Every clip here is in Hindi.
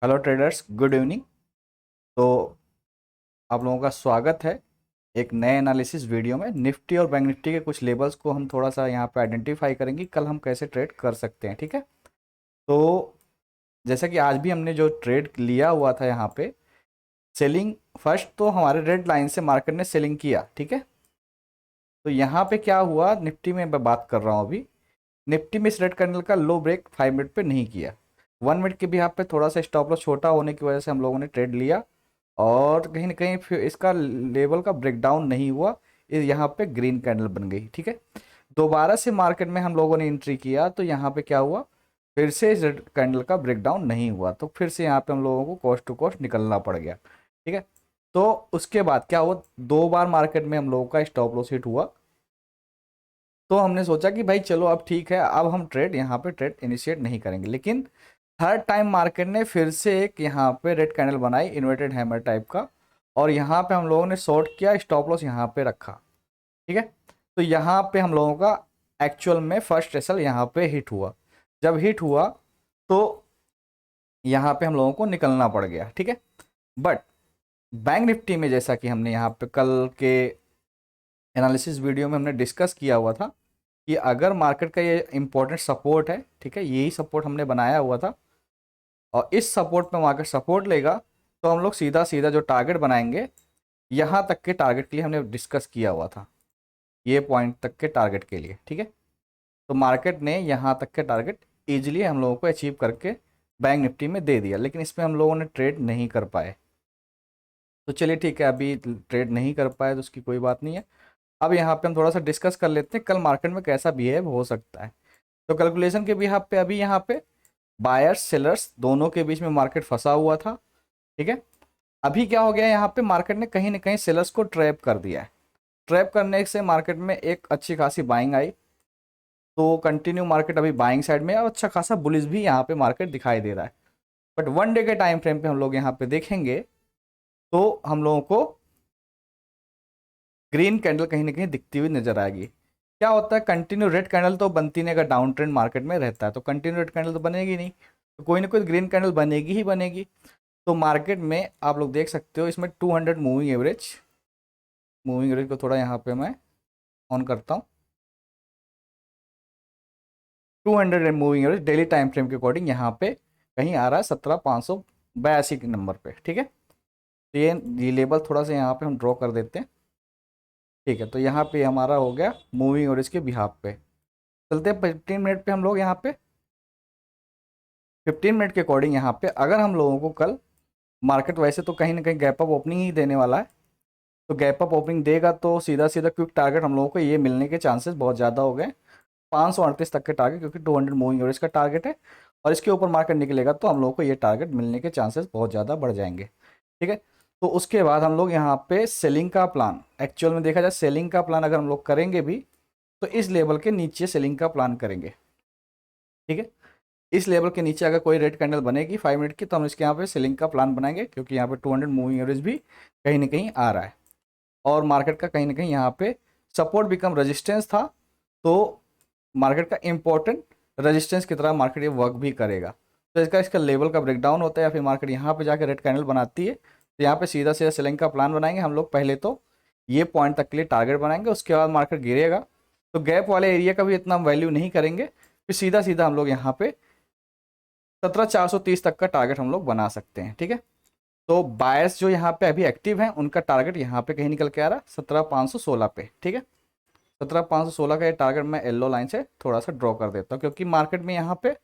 Hello traders, good evening. तो आप लोगों का स्वागत है एक नए एनालिसिस वीडियो में। निफ्टी और बैंक निफ्टी के कुछ लेवल्स को हम थोड़ा सा यहाँ पे आइडेंटिफाई करेंगे, कल हम कैसे ट्रेड कर सकते हैं। ठीक है, तो जैसा कि आज भी हमने जो ट्रेड लिया हुआ था यहाँ पे सेलिंग, फर्स्ट तो हमारे रेड लाइन से मार्केट ने सेलिंग किया। ठीक है, तो यहाँ पे क्या हुआ, निफ्टी में मैं बात कर रहा हूँ अभी। निफ्टी में इस रेड कैंडल का लो ब्रेक 5 मिनट पे नहीं किया। 1 मिनट के भी यहाँ पे थोड़ा सा स्टॉप लॉस छोटा होने की वजह से हम लोगों ने ट्रेड लिया, और कहीं ना कहीं फिर इसका लेवल का ब्रेकडाउन नहीं हुआ। यहाँ पे ग्रीन कैंडल बन गई। ठीक है, दोबारा से मार्केट में हम लोगों ने एंट्री किया तो यहाँ पे क्या हुआ, फिर से इस रेड कैंडल का ब्रेकडाउन नहीं हुआ, तो फिर से यहाँ पे हम लोगों को कॉस्ट टू कॉस्ट निकलना पड़ गया। ठीक है, तो उसके बाद क्या हुआ, 2 बार मार्केट में हम लोगों का स्टॉप लॉस हिट हुआ। तो हमने सोचा कि भाई चलो अब ठीक है, अब हम ट्रेड यहाँ पे ट्रेड इनिशिएट नहीं करेंगे। लेकिन थर्ड टाइम मार्केट ने फिर से एक यहाँ पे रेड कैंडल बनाई, इन्वर्टेड हैमर टाइप का, और यहाँ पे हम लोगों ने शॉर्ट किया, स्टॉप लॉस यहाँ पे रखा। ठीक है, तो यहाँ पे हम लोगों का एक्चुअल में फर्स्ट रेसल यहाँ पे हिट हुआ। जब हिट हुआ तो यहाँ पे हम लोगों को निकलना पड़ गया। ठीक है, बट बैंक निफ्टी में जैसा कि हमने यहाँ पे कल के एनालिसिस वीडियो में हमने डिस्कस किया हुआ था कि अगर मार्केट का ये इंपॉर्टेंट सपोर्ट है, ठीक है, यही सपोर्ट हमने बनाया हुआ था, और इस सपोर्ट पे मार्केट सपोर्ट लेगा तो हम लोग सीधा सीधा जो टारगेट बनाएंगे, यहाँ तक के टारगेट के लिए हमने डिस्कस किया हुआ था, ये पॉइंट तक के टारगेट के लिए। ठीक है, तो मार्केट ने यहाँ तक के टारगेट ईजिली हम लोगों को अचीव करके बैंक निफ्टी में दे दिया, लेकिन इसमें हम लोगों ने ट्रेड नहीं कर पाए। तो चलिए ठीक है, अभी ट्रेड नहीं कर पाए तो उसकी कोई बात नहीं है। अब यहाँ पे हम थोड़ा सा डिस्कस कर लेते हैं कल मार्केट में कैसा बिहेव हो सकता है। तो कैलकुलेशन के बिहाफ पे अभी यहाँ पे बायर्स सेलर्स दोनों के बीच में मार्केट फंसा हुआ था। ठीक है, अभी क्या हो गया, यहाँ पे मार्केट ने कहीं ना कहीं सेलर्स को ट्रैप कर दिया है। ट्रैप करने से मार्केट में एक अच्छी खासी बाइंग आई, तो कंटिन्यू मार्केट अभी बाइंग साइड में है, और अच्छा खासा बुलिश भी यहाँ पे मार्केट दिखाई दे रहा है। बट 1 डे के टाइम फ्रेम पे हम लोग यहाँ पे देखेंगे तो हम लोगों को ग्रीन कैंडल कहीं ना कहीं दिखती हुई नजर आएगी। क्या होता है, कंटिन्यू रेड कैंडल तो बनती नहीं, अगर डाउन ट्रेंड मार्केट में रहता है तो कंटिन्यू रेड कैंडल तो बनेगी नहीं, तो कोई ना कोई ग्रीन कैंडल बनेगी ही बनेगी। तो मार्केट में आप लोग देख सकते हो, इसमें 200 मूविंग एवरेज को थोड़ा यहाँ पे मैं ऑन करता हूँ। 200 moving average daily time frame के अकॉर्डिंग यहाँ पे कहीं आ रहा है 17,582 के नंबर पे। ठीक है, तो ये लेवल थोड़ा सा यहाँ पे हम ड्रॉ कर देते हैं। ठीक है, तो यहाँ पे हमारा हो गया मूविंग एवरेज के बिहाफ पे। चलते हैं 15 मिनट पे हम लोग यहाँ पे। 15 मिनट के अकॉर्डिंग यहाँ पे अगर हम लोगों को कल मार्केट वैसे तो कहीं ना कहीं गैप अप ओपनिंग ही देने वाला है, तो गैप अप ओपनिंग देगा तो सीधा सीधा क्विक टारगेट हम लोगों को ये मिलने के चांसेस बहुत ज़्यादा हो गए, 538 तक के टारगेट, क्योंकि 200 मूविंग एवरेज का टारगेट है, और इसके ऊपर मार्केट निकलेगा तो हम लोगों को ये टारगेट मिलने के चांसेस बहुत ज़्यादा बढ़ जाएंगे। ठीक है, तो उसके बाद हम लोग यहाँ पे सेलिंग का प्लान, एक्चुअल में देखा जाए सेलिंग का प्लान अगर हम लोग करेंगे भी तो इस लेवल के नीचे सेलिंग का प्लान करेंगे। ठीक है, इस लेवल के नीचे अगर कोई रेड कैंडल बनेगी 5 मिनट की तो हम इसके यहाँ पे सेलिंग का प्लान बनाएंगे, क्योंकि यहाँ पे 200 मूविंग एवरेज भी कहीं ना कहीं आ रहा है, और मार्केट का कहीं ना कहीं यहाँ पे सपोर्ट बिकम रेजिस्टेंस था, तो मार्केट का इंपॉर्टेंट रेजिस्टेंस की तरह मार्केट ये वर्क भी करेगा। तो इसका लेवल का ब्रेकडाउन होता है, या फिर मार्केट यहाँ पे जाकर रेड कैंडल बनाती है तो यहाँ पे सीधा सीधा सेलिंग का प्लान बनाएंगे हम लोग। पहले तो ये पॉइंट तक के लिए टारगेट बनाएंगे, उसके बाद मार्केट गिरेगा तो गैप वाले एरिया का भी इतना वैल्यू नहीं करेंगे, फिर सीधा सीधा हम लोग यहाँ पे 17,430 तक का टारगेट हम लोग बना सकते हैं। ठीक है, तो बायर्स जो यहाँ पे अभी एक्टिव हैं उनका टारगेट यहाँ पे कहीं निकल के आ रहा है 17,516 पे। ठीक है, 17,516 का ये टारगेट मैं येलो लाइन से थोड़ा सा ड्रॉ कर देता हूँ, क्योंकि मार्केट में यहाँ पे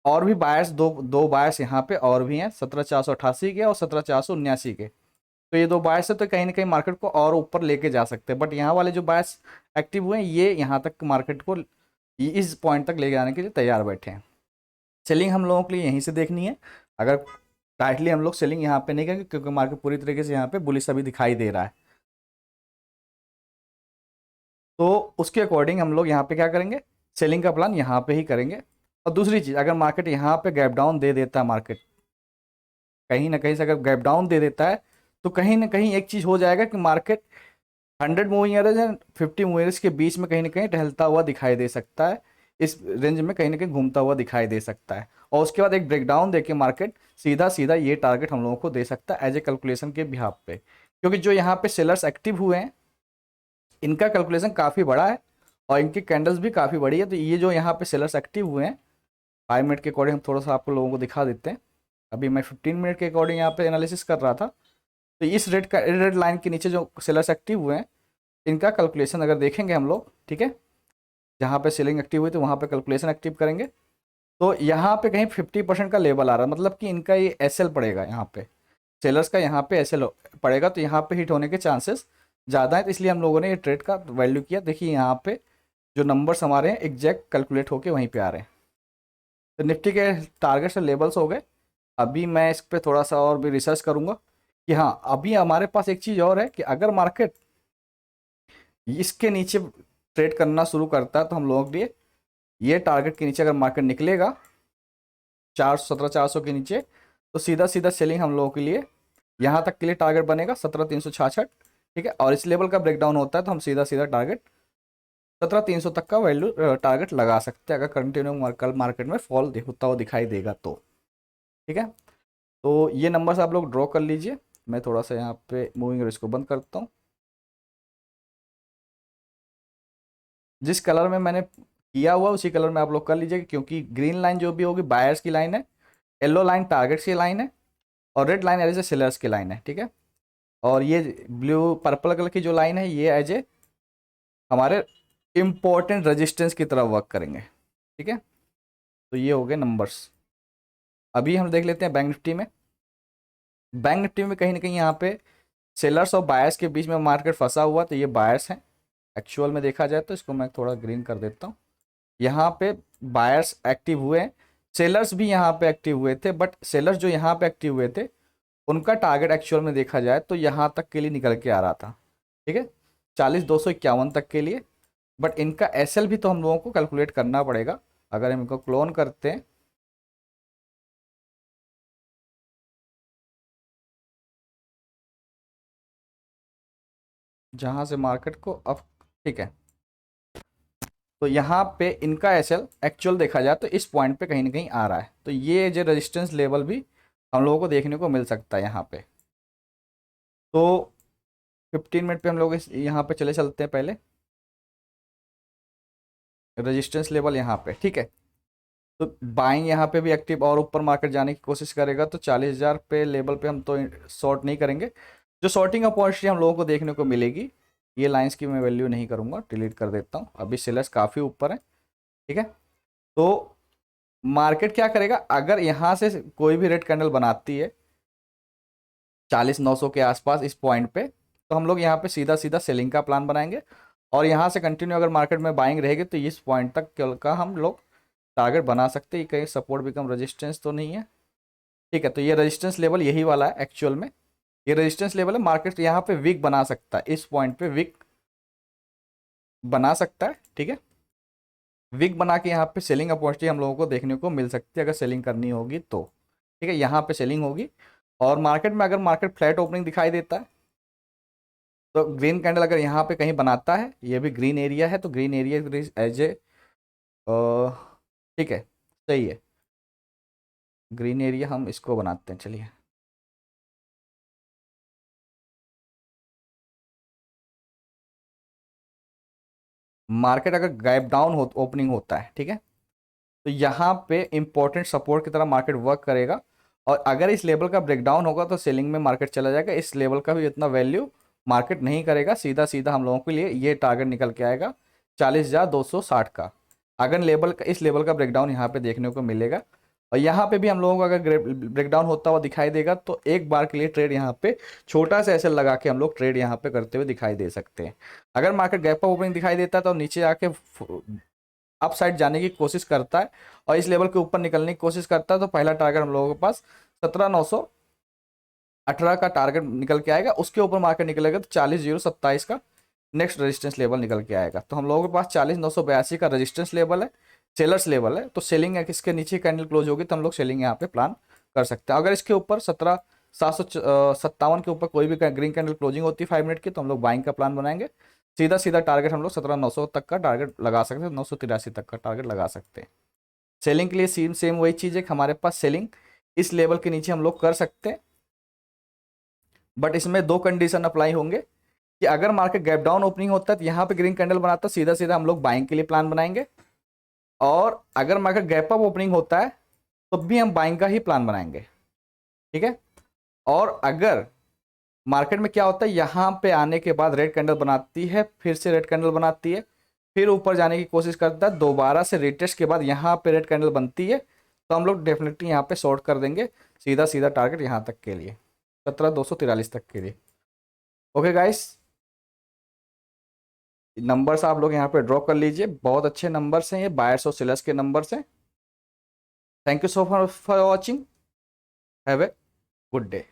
और भी बायर्स, दो दो बायर्स यहाँ पे और भी हैं, 17,488 के और 17,479 के। तो ये दो बायर्स है तो कहीं ना कहीं मार्केट को और ऊपर लेके जा सकते हैं, बट यहाँ वाले जो बायर्स एक्टिव हुए हैं ये यहाँ तक मार्केट को इस पॉइंट तक ले जाने के लिए तैयार बैठे हैं। सेलिंग हम लोगों के लिए यहीं से देखनी है, अगर टाइटली हम लोग सेलिंग यहाँ पे नहीं करेंगे क्योंकि मार्केट पूरी तरीके से यहाँ पे बुलिश अभी दिखाई दे रहा है, तो उसके अकॉर्डिंग हम लोग यहाँ पे क्या करेंगे, सेलिंग का प्लान यहाँ पे ही करेंगे। और दूसरी चीज़, अगर मार्केट यहाँ पे गैप डाउन दे देता है, मार्केट कहीं ना कहीं से अगर गैप डाउन दे देता है तो कहीं ना कहीं एक चीज़ हो जाएगा कि market 100 moving average and 50 moving average के बीच में कहीं ना कहीं टहलता हुआ दिखाई दे सकता है, इस रेंज में कहीं ना कहीं घूमता हुआ दिखाई दे सकता है। और उसके बाद एक ब्रेकडाउन देके मार्केट सीधा सीधा ये टारगेट हम लोगों को दे सकता है एज ए कैलकुलेशन के बिहाफ पे, क्योंकि जो यहाँ पे सेलर्स एक्टिव हुए हैं इनका कैलकुलेशन काफ़ी बड़ा है और इनकी कैंडल्स भी काफ़ी बड़ी है। तो ये जो यहाँ पे सेलर्स एक्टिव हुए हैं 5 मिनट के अकॉर्डिंग हम थोड़ा सा आपको लोगों को दिखा देते हैं। अभी मैं 15 मिनट के अकॉर्डिंग यहाँ पे एनालिसिस कर रहा था। तो इस रेड लाइन के नीचे जो सेलर्स एक्टिव हुए हैं इनका कैलकुलेशन अगर देखेंगे हम लोग, ठीक है, जहाँ पे सेलिंग एक्टिव हुई तो वहाँ पे कैलकुलेशन एक्टिव करेंगे तो यहाँ पे कहीं 50% का लेवल आ रहा है, मतलब कि इनका ये एसएल पड़ेगा यहाँ पे, सेलर्स का यहाँ पे एसएल पड़ेगा तो यहाँ पे हिट होने के चांसेस ज़्यादा है। तो इसलिए हम लोगों ने ये ट्रेड का वैल्यू किया। देखिए यहाँ पे जो नंबर्स हमारे हैं एग्जैक्ट कैलकुलेट होके वहीं पे आ रहे हैं। तो निफ्टी के टारगेट्स और लेवल्स हो गए। अभी मैं इस पर थोड़ा सा और भी रिसर्च करूँगा कि हाँ अभी हमारे पास एक चीज़ और है कि अगर मार्केट इसके नीचे ट्रेड करना शुरू करता है तो हम लोगों के लिए ये टारगेट के नीचे अगर मार्केट निकलेगा 417 400 के नीचे तो सीधा सीधा सेलिंग हम लोगों के लिए यहाँ तक के लिए टारगेट बनेगा 17366, ठीक है। और इस लेवल का ब्रेकडाउन होता है तो हम सीधा सीधा टारगेट 17300 तक का वैल्यू टारगेट लगा सकते हैं अगर कंटिन्यू कल मार्केट में फॉल होता हुआ दिखाई देगा तो, ठीक है। तो ये नंबर्स आप लोग ड्रॉ कर लीजिए। मैं थोड़ा सा यहाँ पे मूविंग एवरेज को बंद करता हूँ। जिस कलर में मैंने किया हुआ उसी कलर में आप लोग कर लीजिए, क्योंकि ग्रीन लाइन जो भी होगी बायर्स की लाइन है, येलो लाइन टारगेट्स की लाइन है और red line as a sellers की लाइन है, ठीक है। और ये ब्लू पर्पल कलर की जो लाइन है ये एज ए हमारे इंपॉर्टेंट रेजिस्टेंस की तरफ वर्क करेंगे, ठीक है। तो ये हो गए नंबर्स। अभी हम देख लेते हैं बैंक निफ्टी में। बैंक निफ्टी में कहीं ना कहीं यहाँ पे सेलर्स और बायर्स के बीच में मार्केट फंसा हुआ, तो ये बायर्स हैं एक्चुअल में देखा जाए तो। इसको मैं थोड़ा ग्रीन कर देता हूँ। यहाँ पे बायर्स एक्टिव हुए हैं, सेलर्स भी यहाँ पे एक्टिव हुए थे, बट सेलर्स जो यहाँ पे एक्टिव हुए थे उनका टारगेट एक्चुअल में देखा जाए तो यहाँ तक के लिए निकल के आ रहा था, ठीक है, 40,251 तक के लिए। बट इनका एसएल भी तो हम लोगों को कैलकुलेट करना पड़ेगा। अगर हम इनको क्लोन करते हैं जहाँ से मार्केट को अब, ठीक है, तो यहाँ पे इनका एसएल एक्चुअल देखा जाए तो इस पॉइंट पे कहीं ना कहीं आ रहा है। तो ये जो रेजिस्टेंस लेवल भी हम लोगों को देखने को मिल सकता है यहाँ पे। तो 15 मिनट पे हम लोग यहाँ पे चले चलते हैं पहले रेजिस्टेंस लेवल यहाँ पे, ठीक है। तो बाइंग यहाँ पे भी एक्टिव और ऊपर मार्केट जाने की कोशिश करेगा तो 40,000 पे लेवल पे हम तो शॉर्ट नहीं करेंगे। जो शॉर्टिंग अपॉर्चुनिटी हम लोगों को देखने को मिलेगी, ये लाइंस की मैं वैल्यू नहीं करूँगा, डिलीट कर देता हूँ। अभी सेलर्स काफ़ी ऊपर है, ठीक है। तो मार्केट क्या करेगा, अगर यहाँ से कोई भी रेड कैंडल बनाती है 40,900 के आसपास इस पॉइंट पे, तो हम लोग यहाँ पे सीधा सीधा सेलिंग का प्लान बनाएंगे। और यहाँ से कंटिन्यू अगर मार्केट में बाइंग रहेगी तो इस पॉइंट तक का हम लोग टारगेट बना सकते हैं। कहीं सपोर्ट बिकम रेजिस्टेंस तो नहीं है, ठीक है। तो ये रेजिस्टेंस लेवल यही वाला है एक्चुअल में, ये रेजिस्टेंस लेवल है। मार्केट यहाँ पे वीक बना सकता है, इस पॉइंट पे वीक बना सकता है, ठीक है। वीक बना के यहाँ पे सेलिंग अपॉर्चुनिटी हम लोगों को देखने को मिल सकती है अगर सेलिंग करनी होगी तो, ठीक है। यहाँ पे सेलिंग होगी और मार्केट में अगर मार्केट फ्लैट ओपनिंग दिखाई देता है तो ग्रीन कैंडल अगर यहाँ पे कहीं बनाता है, ये भी ग्रीन एरिया है तो ग्रीन एरिया एज ए, ठीक है, सही है। ग्रीन एरिया हम इसको बनाते हैं, चलिए। मार्केट अगर गैप डाउन हो ओपनिंग होता है, ठीक है, तो यहाँ पे इंपॉर्टेंट सपोर्ट की तरह मार्केट वर्क करेगा। और अगर इस लेवल का ब्रेकडाउन होगा तो सेलिंग में मार्केट चला जाएगा। इस लेवल का भी इतना वैल्यू मार्केट नहीं करेगा, सीधा सीधा हम लोगों के लिए ये टारगेट निकल के आएगा 40,260 का। अगर लेवल का इस लेवल का ब्रेकडाउन यहाँ पे देखने को मिलेगा और यहाँ पे भी हम लोगों को अगर ब्रेकडाउन होता हुआ दिखाई देगा तो एक बार के लिए ट्रेड यहाँ पे छोटा सा ऐसे लगा के हम लोग ट्रेड यहाँ पे करते हुए दिखाई दे सकते हैं। अगर मार्केट गैप अप ओपनिंग दिखाई देता है तो नीचे आके अप साइड जाने की कोशिश करता है और इस लेवल के ऊपर निकलने की कोशिश करता है तो पहला टारगेट हम लोगों के पास 17,918 का टारगेट निकल के आएगा। उसके ऊपर मार्केट निकलेगा तो 40,027 का नेक्स्ट रेजिस्टेंस लेवल निकल के आएगा। तो हम लोगों के पास 40,982 का रेजिस्टेंस लेवल है, सेलर्स लेवल है। तो सेलिंग है, इसके नीचे कैंडल क्लोज होगी तो हम लोग सेलिंग यहाँ पे प्लान कर सकते हैं। अगर इसके ऊपर 17,757 के ऊपर कोई भी ग्रीन कैंडल क्लोजिंग होती है 5 मिनट की तो हम लोग बाइंग का प्लान बनाएंगे। सीधा सीधा टारगेट हम लोग 17,900 तक का टारगेट लगा सकते हैं, 983 तक का टारगेट लगा सकते हैं। सेलिंग के लिए सेम सेम वही चीज़ है कि हमारे पास सेलिंग इस लेवल के नीचे हम लोग कर सकते हैं, बट इसमें दो कंडीशन अप्लाई होंगे कि अगर मार्केट गैप डाउन ओपनिंग होता है तो यहाँ पे ग्रीन कैंडल बनाता है, सीधा सीधा हम लोग बाइंग के लिए प्लान बनाएंगे, और अगर मार्केट गैप अप ओपनिंग होता है तो भी हम बाइंग का ही प्लान बनाएंगे। ठीक है, और अगर मार्केट में क्या होता है, यहाँ पे आने के बाद रेड कैंडल बनाती है, फिर से रेड कैंडल बनाती है, फिर ऊपर जाने की कोशिश करता है, दोबारा से रिटेस्ट के बाद यहाँ पे रेड कैंडल बनती है, तो हम लोग डेफिनेटली यहाँ पे शॉर्ट कर देंगे सीधा सीधा टारगेट यहाँ तक के लिए, 17,243 तक के लिए। ओके गाइस, नंबर्स आप लोग यहाँ पे ड्रॉ कर लीजिए, बहुत अच्छे नंबर्स हैं ये, बायर्स और सेलर्स के नंबर्स हैं। Thank you so much for watching, have a good day.